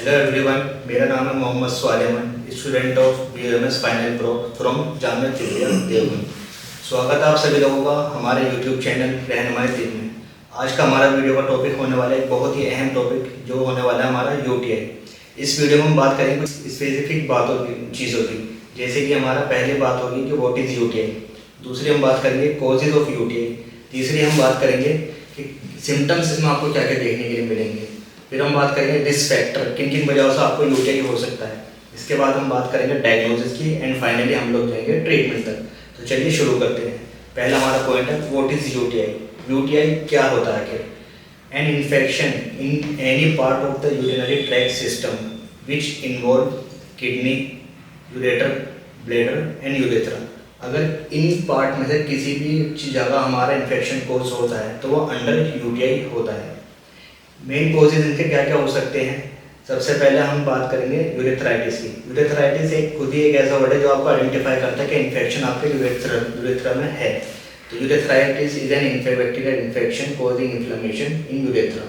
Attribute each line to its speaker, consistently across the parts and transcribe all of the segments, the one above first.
Speaker 1: Hello everyone, मेरा नाम है Mohammad Swaliman, student of BMS final pro from Jamia तिलमिया देवबंद। स्वागत है आप सभी लोगों का हमारे यूट्यूब चैनल रहनुमाई दिन में। आज का हमारा वीडियो का टॉपिक होने वाला है एक बहुत ही अहम टॉपिक जो होने वाला है हमारा UTI। इस वीडियो में हम बात करेंगे कुछ स्पेसिफिक बातों की चीज़ों की, जैसे कि हमारा पहली बात होगी कि व्हाट इज़ UTI, दूसरी हम बात करेंगे कॉजेज ऑफ UTI, तीसरी हम बात करेंगे कि सिम्टम्स इसमें आपको क्या क्या देखने के लिए मिलेंगे, फिर हम बात करेंगे रिस्क फैक्टर, किन किन वजहों से आपको UTI हो सकता है। इसके बाद हम बात करेंगे डायग्नोसिस की एंड फाइनली हम लोग जाएंगे ट्रीटमेंट तक। तो चलिए शुरू करते हैं। पहला हमारा पॉइंट है व्हाट इज UTI। UTI क्या होता है? क्या an infection in any part of the urinary tract system which involve kidney, ureter, bladder and urethra. अगर इन पार्ट में से किसी भी जगह हमारा इन्फेक्शन कोर्स होता है तो वो अंडर UTI होता है। मेन कोजेज इनके क्या क्या हो सकते हैं? सबसे पहले हम बात करेंगे यूरेथ्राइटिस की। यूरेथ्राइटिस एक खुद ही एक ऐसा वर्ड है जो आपको आइडेंटिफाई करता है कि इन्फेक्शन आपके यूरेथ्रा में है। तो urethritis is an bacterial infection causing inflammation in urethra.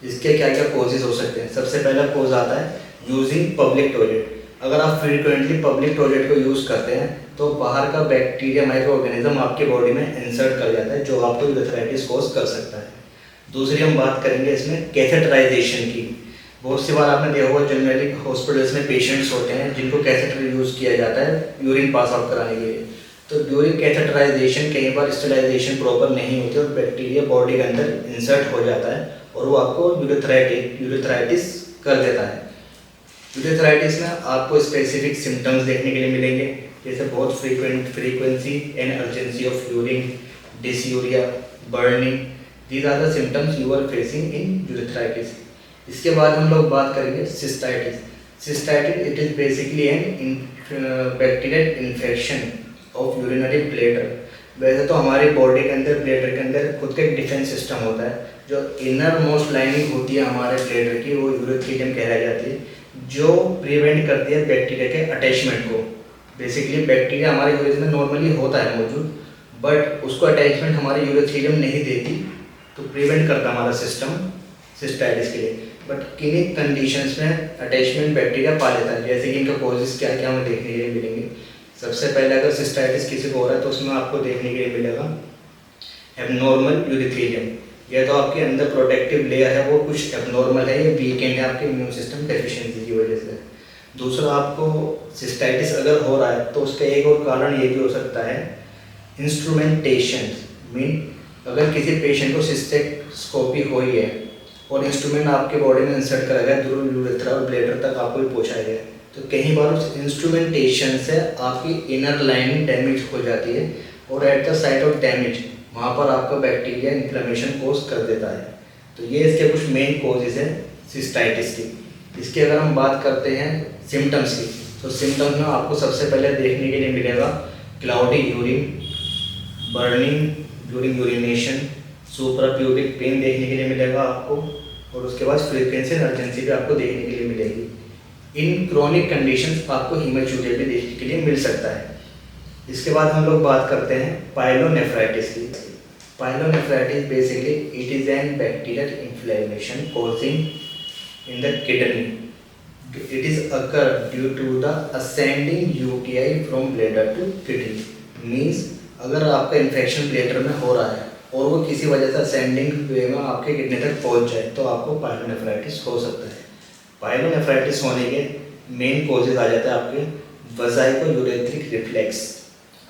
Speaker 1: इसके क्या क्या कोजेज हो सकते हैं? सबसे पहला कोज आता है यूजिंग पब्लिक टॉयलेट। अगर आप फ्रीक्वेंटली पब्लिक टॉयलेट को यूज़ करते हैं तो बाहर का बैक्टीरिया माइक्रो ऑर्गेनिज्म आपके बॉडी में इंसर्ट कर जाता है जो आपको यूरेथ्राइटिस कॉज कर सकता है। दूसरी हम बात करेंगे इसमें कैथेटराइजेशन की। बहुत सी बार आपने देखा होगा जनरली हॉस्पिटल्स में पेशेंट्स होते हैं जिनको कैथेटर यूज़ किया जाता है यूरिन पास आउट कराने के लिए। तो ड्यूरिंग कैथेटराइजेशन कई बार स्टेरिलाइजेशन प्रॉपर नहीं होती और बैक्टीरिया बॉडी के अंदर इंसर्ट हो जाता है और वो आपको यूरेथ्राइटिस कर देता है। यूरेथ्राइटिस में आपको स्पेसिफिक सिम्टम्स देखने के लिए मिलेंगे, जैसे बहुत frequency and urgency of urine, dysuria, burning. These are the symptoms you are facing in urethritis. इसके बाद हम लोग बात करेंगे cystitis. Cystitis it is basically an bacterial infection of urinary bladder. वैसे तो हमारी बॉडी के अंदर ब्लैडर के अंदर खुद का एक डिफेंस सिस्टम होता है। जो इनर मोस्ट लाइनिंग होती है हमारे ब्लैडर की वो यूरेथ्रियम कहलाई जाती है, जो प्रिवेंट करती है बैक्टीरिया के अटैचमेंट को। बेसिकली बैक्टीरिया हमारे यूरिन में नॉर्मली होता है मौजूद, बट उसको अटैचमेंट हमारी यूरेथ्रियम नहीं देती, तो प्रिवेंट करता हमारा सिस्टम सिस्टाइटिस के लिए। बट किन्हीं कंडीशंस में अटैचमेंट बैक्टीरिया पा लेता है, जैसे कि इनका कॉजेज क्या क्या हमें देखने के लिए मिलेंगे। सबसे पहले अगर सिस्टाइटिस किसी को हो रहा है तो उसमें आपको देखने के लिए मिलेगा एबनॉर्मल यूरेथ्रियम। या तो आपके अंदर प्रोटेक्टिव लेयर है वो कुछ एबनॉर्मल है या वीकेंड है आपके इम्यून सिस्टम डेफिशिएंसी की वजह से। दूसरा, आपको सिस्टाइटिस अगर हो रहा है तो उसका एक और कारण ये भी हो सकता है इंस्ट्रूमेंटेशन। मीन अगर किसी पेशेंट को सिस्टेक्टोस्कोपी हुई है और इंस्ट्रूमेंट आपके बॉडी में इंसर्ट करा गया थ्रू यूरेथ्रा और ब्लैडर तक आपको पहुंचाया गया, तो कई बार उस इंस्ट्रूमेंटेशन से आपकी इनर लाइनिंग डैमेज हो जाती है और at the site of damage वहाँ पर आपका बैक्टीरिया इन्फ्लेमेशन कोज कर देता है। तो ये इसके कुछ मेन कोजेज हैं सिस्टाइटिस की। इसकी अगर हम बात करते हैं सिम्टम्स की, तो सिम्टम्स में आपको सबसे पहले देखने के लिए मिलेगा cloudy urine, burning during urination, suprapubic pain देखने के लिए मिलेगा आपको, और उसके बाद फ्रीक्वेंसी एंड अर्जेंसी भी आपको देखने के लिए मिलेगी। इन क्रोनिक कंडीशंस आपको हीमोचूरिया भी देखने के लिए मिल सकता है। इसके बाद हम लोग बात करते हैं पाइलोनेफ्राइटिस की। Pyelonephritis basically it is an bacterial inflammation causing in the kidney. It is occur due to the ascending UTI from bladder to kidney. Means अगर आपका इन्फेक्शन ब्लैडर में हो रहा है और वो किसी वजह से असेंडिंग वे में आपके किडनी तक पहुंच जाए तो आपको पाइलोनेफ्राइटिस हो सकता है। पाइलोनेफ्राइटिस होने के मेन कोजेज आ जाता है आपके वजाइको यूरेथ्रिक रिफ्लेक्स।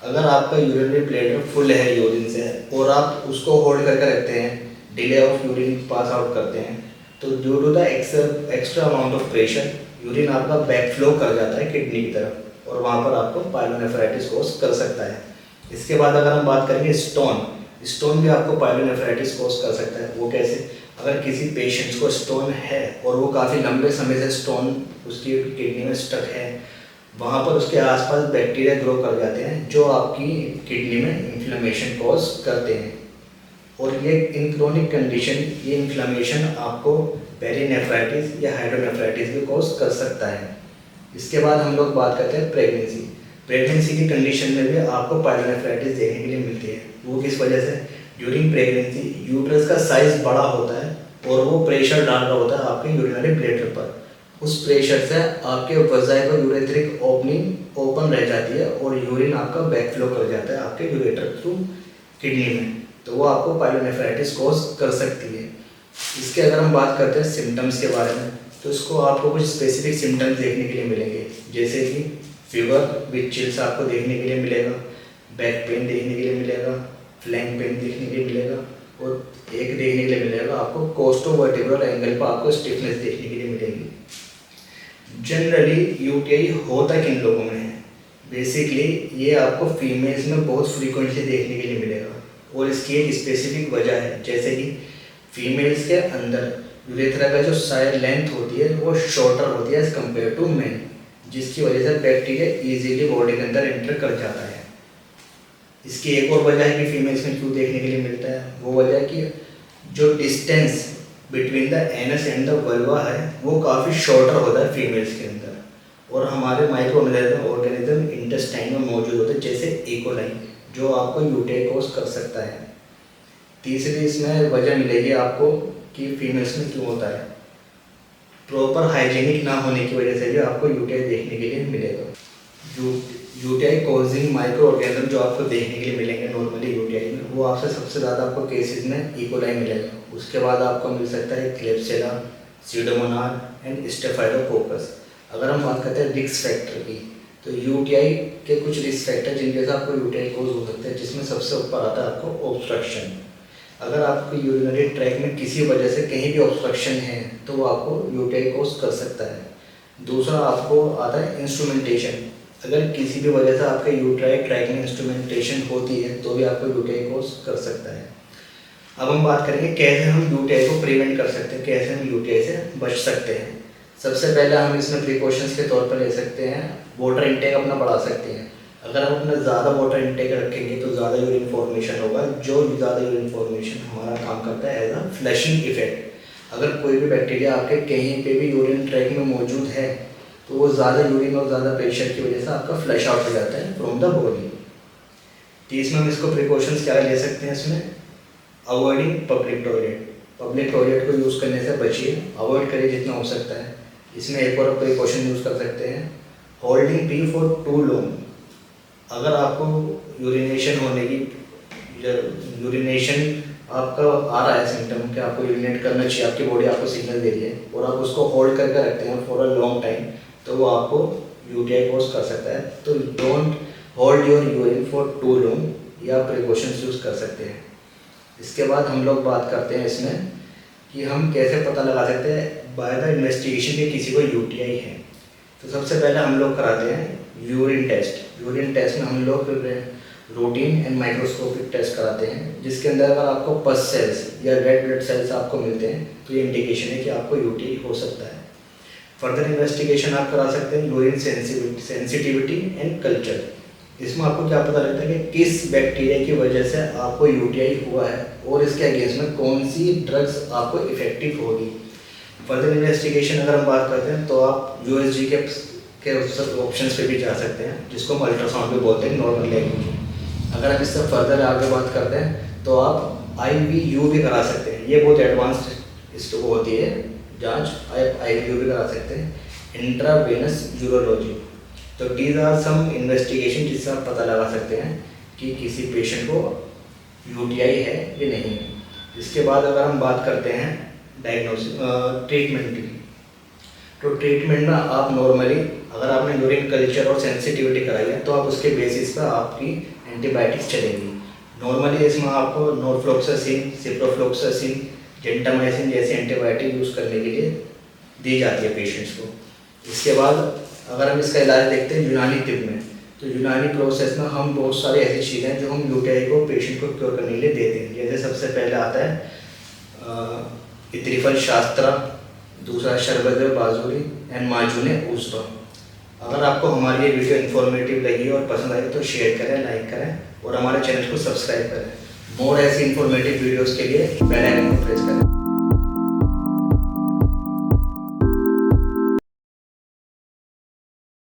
Speaker 1: अगर आपका यूरिनरी ब्लैडर फुल है यूरिन से और आप उसको होल्ड करके रखते हैं, delay of urine pass out करते हैं, तो due to the extra amount of pressure urine आपका बैक फ्लो कर जाता है किडनी की तरफ और वहाँ पर आपको पाइलोनेफ्राइटिस कोज कर सकता है। इसके बाद अगर हम बात करेंगे स्टोन भी आपको पाइलोनेफ्राइटिस कोज कर सकता है। वो कैसे? अगर किसी पेशेंट को स्टोन है और वो काफ़ी लंबे समय से स्टोन उसकी किडनी में स्टक है, वहाँ पर उसके आसपास बैक्टीरिया ग्रो कर जाते हैं जो आपकी किडनी में इन्फ्लेमेशन कॉज करते हैं, और ये इन क्रोनिक कंडीशन ये इन्फ्लेमेशन आपको पेरिनेफ्राइटिस या हाइड्रोनेफ्राइटिस भी कॉज कर सकता है। इसके बाद हम लोग बात करते हैं प्रेगनेंसी की कंडीशन में भी आपको पाइलोनेफ्राइटिस देखने के लिए मिलती है। वो किस वजह से? ड्यूरिंग प्रेगनेंसी यूट्रस का साइज बड़ा होता है और वो प्रेशर डाल रहा होता है आपके यूरिनरी ब्लैडर पर, उस प्रेशर से आपके वजाइफ और यूरेथ्रिक ओपनिंग ओपन रह जाती है और यूरिन आपका बैकफ्लो कर जाता है आपके यूरेटर थ्रू किडनी में, तो वो आपको पायलोनेफ्राइटिस कॉज कर सकती है। इसके अगर हम बात करते हैं सिम्टम्स के बारे में, तो इसको आपको कुछ स्पेसिफिक सिम्टम्स देखने के लिए मिलेंगे, जैसे कि फीवर विथ चिल्स आपको देखने के लिए मिलेगा, बैक पेन देखने के लिए मिलेगा, फ्लैंक पेन देखने के लिए मिलेगा और एक देखने के लिए मिलेगा आपको कोस्टोवर्टिब्रल एंगल पर आपको स्टिफनेस देखने के लिए मिलेगी। जनरली यूटीआई होता किन लोगों में है? बेसिकली ये आपको फीमेल्स में बहुत फ्रीक्वेंटली देखने के लिए मिलेगा और इसकी एक स्पेसिफिक वजह है, जैसे कि फीमेल्स के अंदर यूरेथ्रा का जो साइड लेंथ होती है वो शॉर्टर होती है एज कम्पेयर टू मेन, जिसकी वजह से बैक्टीरिया इजीली बॉडी के अंदर एंटर कर जाता है। इसकी एक और वजह है कि फीमेल्स में क्यों देखने के लिए मिलता है, वो वजह कि जो distance between the anus and the vulva है वो काफ़ी शॉर्टर होता है फीमेल्स के अंदर, और हमारे माइक्रो ऑर्गेनिज्म इंटेस्टाइन में मौजूद होते हैं, जैसे इकोलाई, जो आपको यूटीआई कॉज कर सकता है। तीसरी इसमें वजह मिलेगी आपको कि फीमेल्स में क्यों होता है, प्रॉपर हाइजीनिक ना होने की वजह से भी आपको यूटीआई देखने के लिए मिलेगा। यूटीआई कॉजिंग माइक्रो ऑर्गेनिज्म जो आपको देखने के लिए मिलेंगे नॉर्मली यूटीआई में, वो आपसे सबसे ज़्यादा आपको केसेस में इकोलाई मिलेगा, उसके बाद आपको मिल सकता है क्लेप्सिला, सीडोमोनास एंड स्टेफाइलोकोकस। अगर हम बात करते हैं रिस्क फैक्टर की, तो यूटीआई के कुछ रिस्क फैक्टर जिनके साथ आपको यूटीआई कॉज हो सकता है, जिसमें सबसे ऊपर आता है आपको ऑब्स्ट्रक्शन। अगर आपको यूरिनरी ट्रैक में किसी वजह से कहीं भी ऑब्स्ट्रक्शन है तो वो आपको यूटीआई कॉज कर सकता है। दूसरा आपको आता है इंस्ट्रूमेंटेशन, अगर किसी भी वजह से आपके यूट्राई ट्रैक में इंस्ट्रूमेंटेशन होती है तो भी आपको यूटीआई कॉज कर सकता है। अब हम बात करेंगे कैसे हम यूटीआई को प्रिवेंट कर सकते हैं, कैसे हम यूटीआई से बच सकते हैं। सबसे पहले हम इसमें प्रिकॉशंस के तौर पर ले सकते हैं, वाटर इंटेक अपना बढ़ा सकते हैं। अगर हम अपना ज़्यादा वाटर इंटेक रखेंगे तो ज़्यादा यूरिन फॉर्मेशन होगा, जो ज़्यादा यूरिन फॉर्मेशन हमारा काम करता है एज अ फ्लशिंग इफेक्ट। अगर कोई भी बैक्टीरिया आपके कहीं पे भी यूरिन ट्रैक में मौजूद है तो वो ज़्यादा यूरिन और ज़्यादा प्रेशर की वजह से आपका फ्लश आउट हो जाता है फ्रॉम द बॉडी। तो इसमें हम इसको प्रिकॉशंस क्या ले सकते हैं, इसमें avoiding public toilet, public toilet को यूज़ करने से बचिए, अवॉइड करिए जितना हो सकता है। इसमें एक और प्रिकॉशन यूज़ कर सकते हैं, holding pee for too long. अगर आपको यूरिनेशन होने की यूरिनेशन आपका आ रहा है सिम्टम कि आपको यूरिनेट करना चाहिए, आपकी बॉडी आपको सिग्नल दे रही है और आप उसको होल्ड करके रखते हैं फॉर अ लॉन्ग टाइम, तो वो आपको यूटीआई कॉज कर सकता है। तो don't hold your urine for too long, या प्रिकॉशंस यूज़ कर सकते हैं। इसके बाद हम लोग बात करते हैं इसमें कि हम कैसे पता लगा सकते हैं बाय द इन्वेस्टिगेशन कि किसी को यूटीआई है। तो सबसे पहले हम लोग कराते हैं यूरिन टेस्ट। यूरिन टेस्ट में हम लोग रूटीन एंड माइक्रोस्कोपिक टेस्ट कराते हैं, जिसके अंदर अगर आपको पस सेल्स या रेड ब्लड सेल्स आपको मिलते हैं तो ये इंडिकेशन है कि आपको यूटीआई हो सकता है। फर्दर इन्वेस्टिगेशन आप करा सकते हैं यूरिन सेंसिटिविटी एंड कल्चर। इसमें आपको क्या पता लगता है कि किस बैक्टीरिया की वजह से आपको यूटीआई हुआ है और इसके अगेंस्ट में कौन सी ड्रग्स आपको इफेक्टिव होगी। फर्दर इन्वेस्टिगेशन अगर हम बात करते हैं तो आप यूएसजी के ऑप्शंस पे भी जा सकते हैं, जिसको हम अल्ट्रासाउंड भी बोलते हैं नॉर्मल लैंग्वेज। अगर हम इससे फर्दर आगे बात करते हैं तो आप IVU भी करा सकते हैं, ये बहुत एडवांस्ड इसको होती है जांच, आप IVU भी करा सकते हैं, इंट्रावेनस यूरोलॉजी। तो दीज आर सम इन्वेस्टिगेशन जिससे आप पता लगा सकते हैं कि किसी पेशेंट को यूटीआई है या नहीं। इसके बाद अगर हम बात करते हैं डायग्नोसिस ट्रीटमेंट की, तो ट्रीटमेंट में आप नॉर्मली अगर आपने यूरिन कल्चर और सेंसिटिविटी कराई है तो आप उसके बेसिस पर आपकी एंटीबायोटिक्स चलेंगी। नॉर्मली इसमें आपको नॉरफ्लोक्सासिन, सिप्रोफ्लोक्सासिन, जेंटामाइसिन जैसी एंटीबायोटिक यूज़ करने के लिए दी जाती है पेशेंट्स को। इसके बाद अगर हम इसका इलाज देखते हैं यूनानी तिब में, तो यूनानी प्रोसेस में हम बहुत सारी ऐसी चीज़ें हैं जो हम यूटीआई को पेशेंट को क्योर करने के लिए देते हैं। जैसे सबसे पहले आता है इत्रिफल शास्त्रा, दूसरा शरबत बाजूरी एंड माजूने ऊस्ता। अगर आपको हमारी ये वीडियो इन्फॉर्मेटिव लगी और पसंद आई तो शेयर करें, लाइक करें और हमारे चैनल को सब्सक्राइब करें। मोर ऐसी इन्फॉर्मेटिव वीडियोस के लिए बेल आइकन